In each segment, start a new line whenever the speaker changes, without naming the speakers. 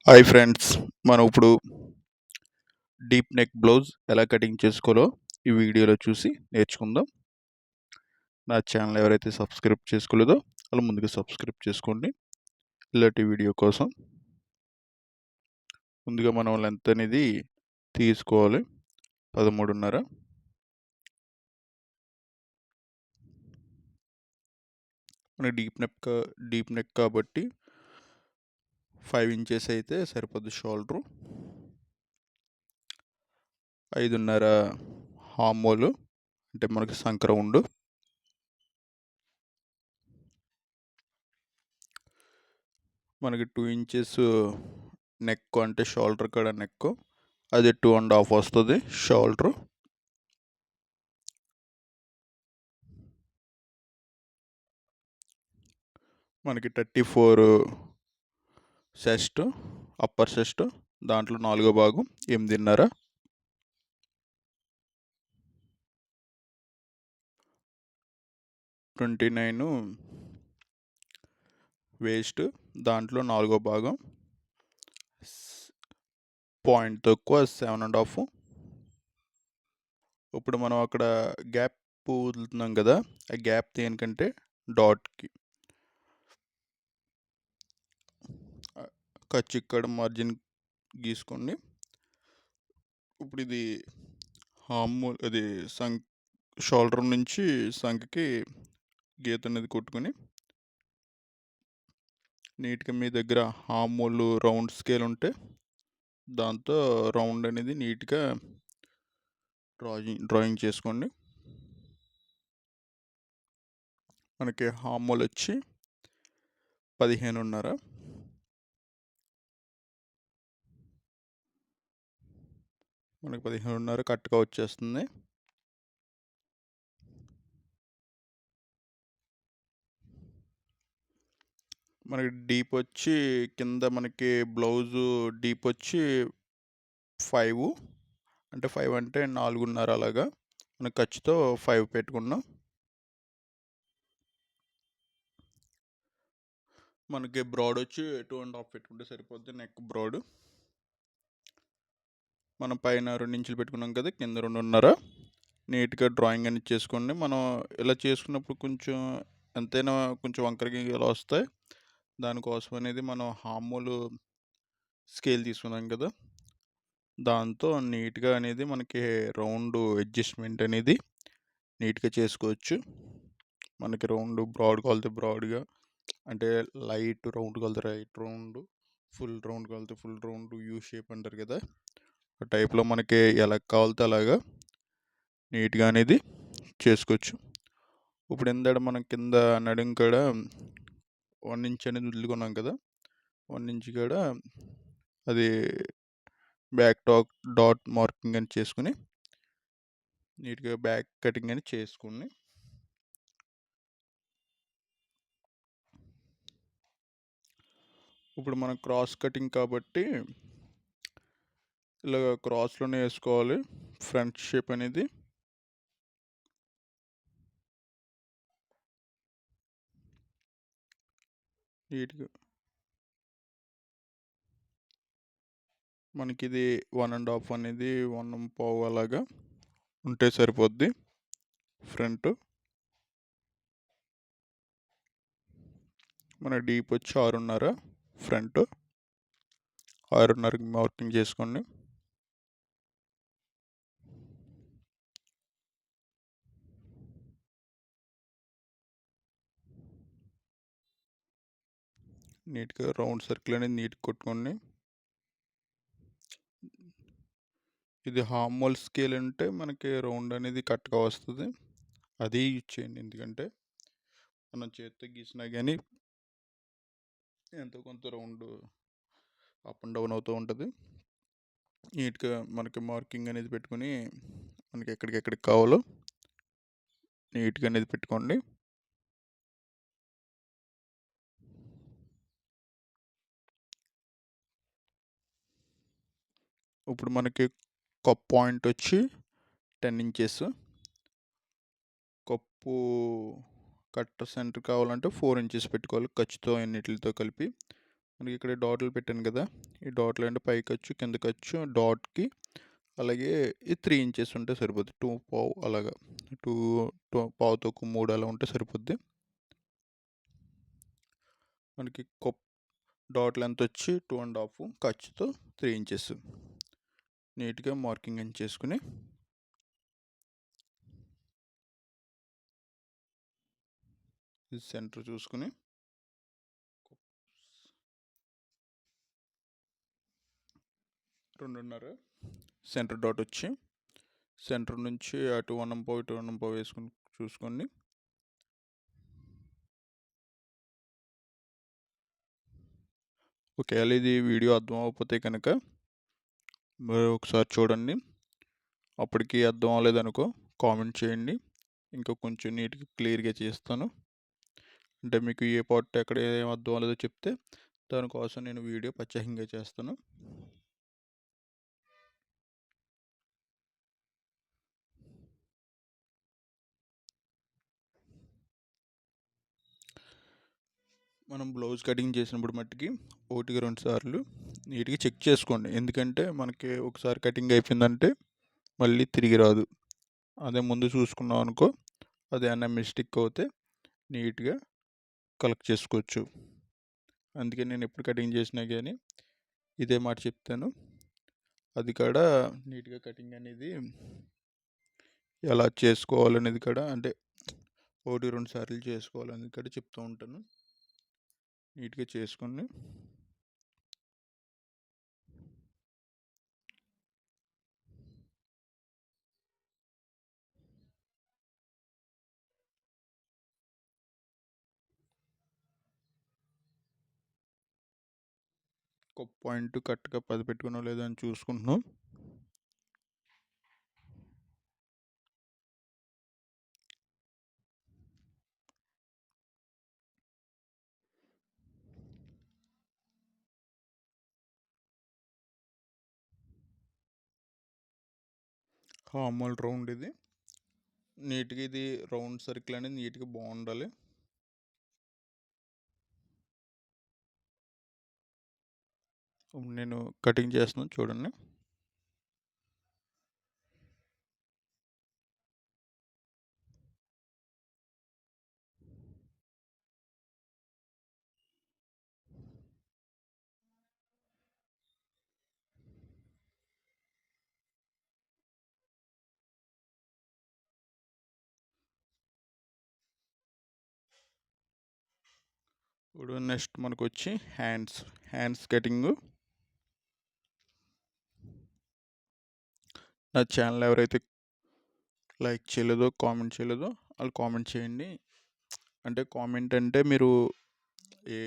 Hi friends, మనం ఇప్పుడు deep neck blouse ఎలా కటింగ్ చేసుకోవాలో ఈ వీడియోలో చూసి నేర్చుకుందాం. నా ఛానల్ ఎవరైతే సబ్స్క్రైబ్ చేసుకోలేదో వాళ్ళు ముందుగా సబ్స్క్రైబ్ చేసుకోండి. ఇలాంటి వీడియో కోసం ముందుగా మనం లెంత్ అనేది తీసుకోవాలి 13.5. మన డీప్ నెక్ కాబట్టి 5 ఇంచెస్ అయితే సరిపోద్ది. షోల్డరు 5.5 హామోలు అంటే మనకి సంక రౌండ్, మనకి 2 ఇంచెస్ నెక్ అంటే షోల్డర్ కాడ నెక్ అది 2.5 వస్తుంది. షోల్డరు మనకి 34 చెస్ట్, అప్పర్ చెస్ట్, దాంట్లో 4వ భాగం 8.5. 29 వేస్ట్, దాంట్లో 4వ భాగం పాయింట్ తక్కువ 7.5. ఇప్పుడు మనం అక్కడ గ్యాప్ వదులుతున్నాం కదా, ఆ గ్యాప్ దేనికంటే డాట్కి ఖర్చు ఇక్కడ మార్జిన్ గీసుకోండి. ఇప్పుడు ఇది అది షోల్డర్ నుంచి సంఖ్యకి గీత అనేది కొట్టుకొని నీట్గా మీ దగ్గర హామోలు రౌండ్ స్కేల్ ఉంటే దాంతో రౌండ్ అనేది నీట్గా డ్రాయింగ్ చేసుకోండి. మనకి హామోల్ వచ్చి 15.5. మనకి 15.5 కరెక్ట్గా వచ్చేస్తుంది. మనకి డీప్ వచ్చి కింద మనకి బ్లౌజు డీప్ వచ్చి 5 అంటే 5 అంటే 4.5 అలాగా మనకి ఖర్చుతో 5 పెట్టుకున్నాం. మనకి బ్రాడ్ వచ్చి 2.5 పెట్టుకుంటే సరిపోద్ది. నెక్ బ్రాడ్ మనం పైన 2 ఇంచులు పెట్టుకున్నాం కదా, కింద 2.5. నీట్గా డ్రాయింగ్ అనేది చేసుకోండి. మనం ఇలా చేసుకున్నప్పుడు కొంచెం ఎంతైనా కొంచెం వంకరగా ఇలా వస్తాయి. దానికోసం అనేది మనం హామోలు స్కేల్ తీసుకున్నాం కదా, దాంతో నీట్గా అనేది మనకి రౌండ్ అడ్జస్ట్మెంట్ అనేది నీట్గా చేసుకోవచ్చు. మనకి రౌండ్ బ్రాడ్ కాలితే బ్రాడ్గా, అంటే లైట్ రౌండ్ కలితే రైట్ రౌండ్, ఫుల్ రౌండ్ కలితే ఫుల్ రౌండ్, యూ షేప్ అంటారు కదా, ఆ టైప్లో మనకి ఎలా కావాలితే అలాగా నీట్గా అనేది చేసుకోవచ్చు. ఇప్పుడు ఏంటంటే మనం కింద నడుం కాడ 1 ఇంచ్ అనేది వదులుకున్నాం కదా, 1 ఇంచ్ కాడ అది బ్యాక్ డాట్ మార్కింగ్ అని చేసుకుని నీట్గా బ్యాక్ కటింగ్ అని చేసుకుని ఇప్పుడు మనం క్రాస్ కటింగ్ కాబట్టి ఇలా క్రాస్లోనే వేసుకోవాలి. ఫ్రంట్ షేప్ అనేది నీట్గా మనకి ఇది 1.5 అనేది 1.25 అలాగా ఉంటే సరిపోద్ది. ఫ్రంట్ మన డీప్ వచ్చి 6.5, ఫ్రంట్ 6.5కి మార్కింగ్ చేసుకోండి. నీట్గా రౌండ్ సర్కిల్ అనేది నీట్గా కొట్టుకోండి. ఇది హామోల్ స్కేల్ అంటే మనకి రౌండ్ అనేది కరెక్ట్గా వస్తుంది. అది యూజ్ చేయండి, ఎందుకంటే మనం చేతితో గీసినా కానీ ఎంతో కొంత రౌండ్ అప్ అండ్ డౌన్ అవుతూ ఉంటుంది. నీట్గా మనకి మార్కింగ్ అనేది పెట్టుకుని మనకి ఎక్కడికి కావాలో నీట్గా అనేది పెట్టుకోండి. ఇప్పుడు మనకి కప్ పాయింట్ వచ్చి 10 ఇంచెస్. కప్పు కట్ సెంటర్ కావాలంటే 4 ఇంచెస్ పెట్టుకోవాలి, ఖర్చుతో అన్నిటితో కలిపి. మనకి ఇక్కడ డాట్లు పెట్టాను కదా, ఈ డాట్లు అంటే పైకొచ్చు కిందకొచ్చు డాట్కి, అలాగే ఈ 3 ఇంచెస్ ఉంటే సరిపోద్ది. 2 పావు అలాగా 2 పావు తక్కువ 3 అలా ఉంటే సరిపోద్ది. మనకి డాట్ లెంత్ వచ్చి 2.5, ఖర్చుతో 3 ఇంచెస్. నీట్గా మార్కింగ్ అని చేసుకుని ఇది సెంటర్ చూసుకుని 2.5 సెంటర్ డాట్ వచ్చి సెంటర్ నుంచి అటు 1.5 ఇటు 1.5 వేసుకుని చూసుకోండి. ఒకవేళ ఇది వీడియో అర్థం అవ్వకపోతే కనుక మరి ఒకసారి చూడండి. అప్పటికి అర్థం అవ్వలేదనుకో కామెంట్ చేయండి, ఇంకా కొంచెం నీట్గా క్లియర్గా చేస్తాను. అంటే మీకు ఏ పార్ట్ ఎక్కడ ఏం అర్థం అవ్వలేదో చెప్తే దానికోసం నేను వీడియో ప్రత్యేకంగా చేస్తాను. మనం బ్లౌజ్ కటింగ్ చేసినప్పుడు మట్టుకి 1-2 సార్లు నీట్గా చెక్ చేసుకోండి. ఎందుకంటే మనకి ఒకసారి కటింగ్ అయిపోయిందంటే మళ్ళీ తిరిగి రాదు. అదే ముందు చూసుకున్నాం అనుకో, అది ఏమన్నా మిస్టేక్ అవుతే నీట్గా కలెక్ట్ చేసుకోవచ్చు. అందుకే నేను ఎప్పుడు కటింగ్ చేసినా కానీ ఇదే మాట చెప్తాను. అది కూడా నీట్గా కటింగ్ అనేది ఎలా చేసుకోవాలనేది కూడా, అంటే 1-2 సార్లు చేసుకోవాలనేది కూడా చెప్తూ ఉంటాను. నీట్గా చేసుకోండి. ఒక పాయింట్ కరెక్ట్గా 10 పెట్టుకున్నా లేదా అని చూసుకుంటున్నాం. మామూలు రౌండ్ ఇది నీట్గా, ఇది రౌండ్ సర్కిల్ అనేది నీట్గా బాగుండాలి. నేను కటింగ్ చేస్తున్నాను చూడండి. ఇప్పుడు నెక్స్ట్ మనకు వచ్చి హ్యాండ్స్ కటింగ్. నా ఛానల్ ఎవరైతే లైక్ చేయలేదో కామెంట్ చేయలేదో వాళ్ళు కామెంట్ చేయండి. అంటే కామెంట్ అంటే మీరు ఏ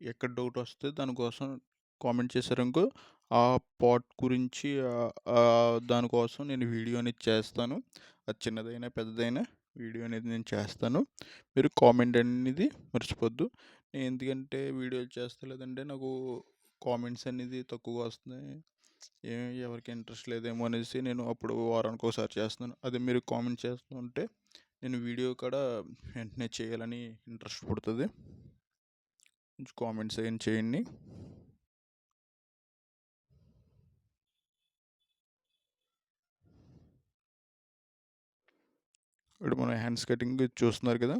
ఎక్కడ డౌట్ వస్తే దానికోసం కామెంట్ చేశారనుకో, ఆ పార్ట్ గురించి దానికోసం నేను వీడియో అనేది చేస్తాను. అది చిన్నదైనా పెద్దదైనా వీడియో అనేది నేను చేస్తాను. మీరు కామెంట్ అనేది మర్చిపోద్దు. నేను ఎందుకంటే వీడియోలు చేస్తలేదంటే నాకు కామెంట్స్ అనేది తక్కువగా వస్తున్నాయి, ఎవరికి ఇంట్రెస్ట్ లేదేమో అనేసి నేను అప్పుడు వారానికి ఒకసారి చేస్తున్నాను. అదే మీరు కామెంట్ చేస్తుంటే నేను వీడియో కూడా వెంటనే చేయాలని ఇంట్రెస్ట్ పుడుతుంది. కొంచెం కామెంట్స్ ఏం చేయండి. ఇప్పుడు మన హ్యాండ్స్ కటింగ్ చూస్తున్నారు కదా.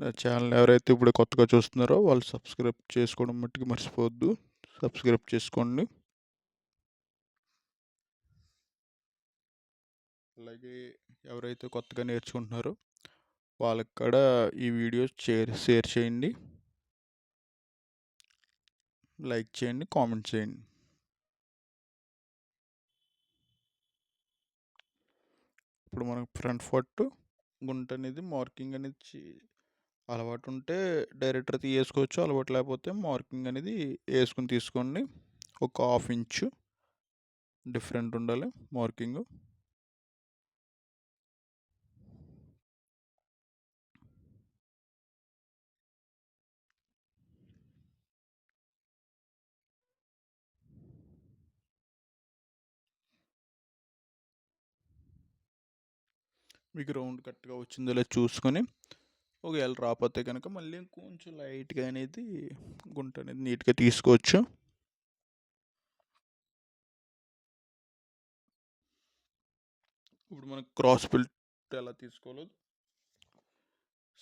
నా ఛానల్ ఎవరైతే ఇప్పుడు కొత్తగా చూస్తున్నారో వాళ్ళు సబ్స్క్రైబ్ చేసుకోవడం మట్టుకు మర్చిపోవద్దు. సబ్స్క్రైబ్ చేసుకోండి. అలాగే ఎవరైతే కొత్తగా నేర్చుకుంటున్నారో వాళ్ళకి కూడా ఈ వీడియో షేర్ చేయండి, లైక్ చేయండి, కామెంట్ చేయండి. ఇప్పుడు మనకు ఫ్రంట్ పార్ట్ గుంట అనేది మార్కింగ్ అనేది అలవాటు ఉంటే డైరెక్టర్ తీసుకోవచ్చు, అలవాటు లేకపోతే మార్కింగ్ అనేది వేసుకుని తీసుకోండి. ఒక హాఫ్ ఇంచు డిఫరెంట్ ఉండాలి మార్కింగ్. మీకు రౌండ్ కరెక్ట్గా వచ్చిందో లేదో చూసుకొని, ఒకవేళ రాకపోతే కనుక మళ్ళీ కొంచెం లైట్గా అనేది గుంట అనేది నీట్గా తీసుకోవచ్చు. ఇప్పుడు మనకు క్రాస్ ఫిల్ట్ ఎలా తీసుకోవాలో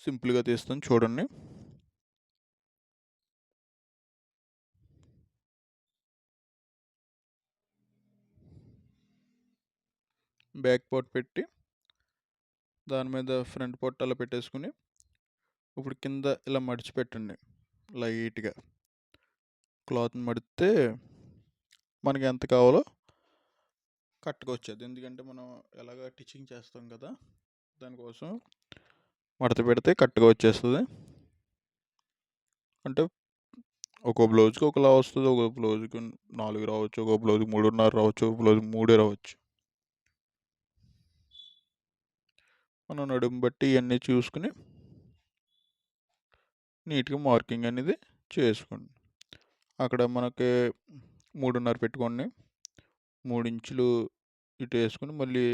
సింపుల్గా తీస్తాను చూడండి. బ్యాక్ పార్ట్ పెట్టి దాని మీద ఫ్రంట్ పార్ట్ అలా పెట్టేసుకుని, ఇప్పుడు కింద ఇలా మడిచి పెట్టండి లైట్గా. క్లాత్ని మడితే మనకి ఎంత కావాలో కరెక్ట్గా వచ్చేది. ఎందుకంటే మనం ఎలాగ టిచ్చింగ్ చేస్తాం కదా, దానికోసం మడత పెడితే కరెక్ట్గా వచ్చేస్తుంది. అంటే ఒక్కో బ్లౌజ్కి ఒకలా వస్తుంది, ఒక్కో బ్లౌజ్కి 4 రావచ్చు, ఒక్కో బ్లౌజ్కి 3.5 రావచ్చు, ఒక్కో బ్లౌజ్కి 3 రావచ్చు. మనం నడుము బట్టి ఇవన్నీ చూసుకుని నీట్గా మార్కింగ్ అనేది చేసుకోండి. అక్కడ మనకి 3.5 పెట్టుకోండి. 3 ఇంచులు ఇటు వేసుకుని మళ్ళీ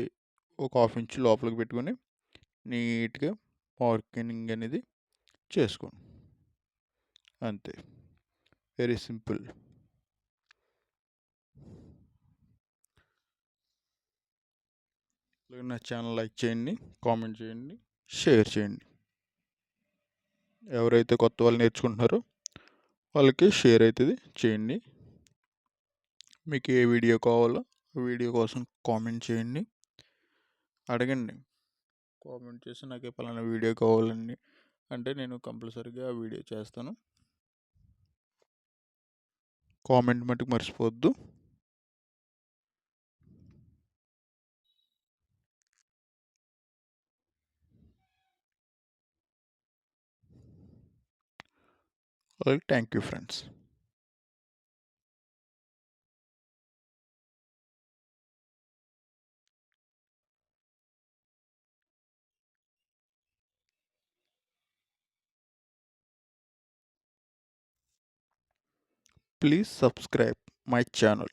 ఒక హాఫ్ ఇంచు లోపలికి పెట్టుకొని నీట్గా మార్కింగ్ అనేది చేసుకోండి. అంతే, వెరీ సింపుల్. నా ఛానల్ లైక్ చేయండి, కామెంట్ చేయండి, షేర్ చేయండి. ఎవరైతే కొత్త వాళ్ళు నేర్చుకుంటున్నారో వాళ్ళకి షేర్ అవుతుంది చేయండి. మీకు ఏ వీడియో కావాలో ఆ వీడియో కోసం కామెంట్ చేయండి, అడగండి. కామెంట్ చేసి నాకు పలానా వీడియో కావాలండి అంటే నేను కంపల్సరీగా ఆ వీడియో చేస్తాను. కామెంట్ మటుకు మర్చిపోవద్దు. Thank you friends. Please subscribe my channel.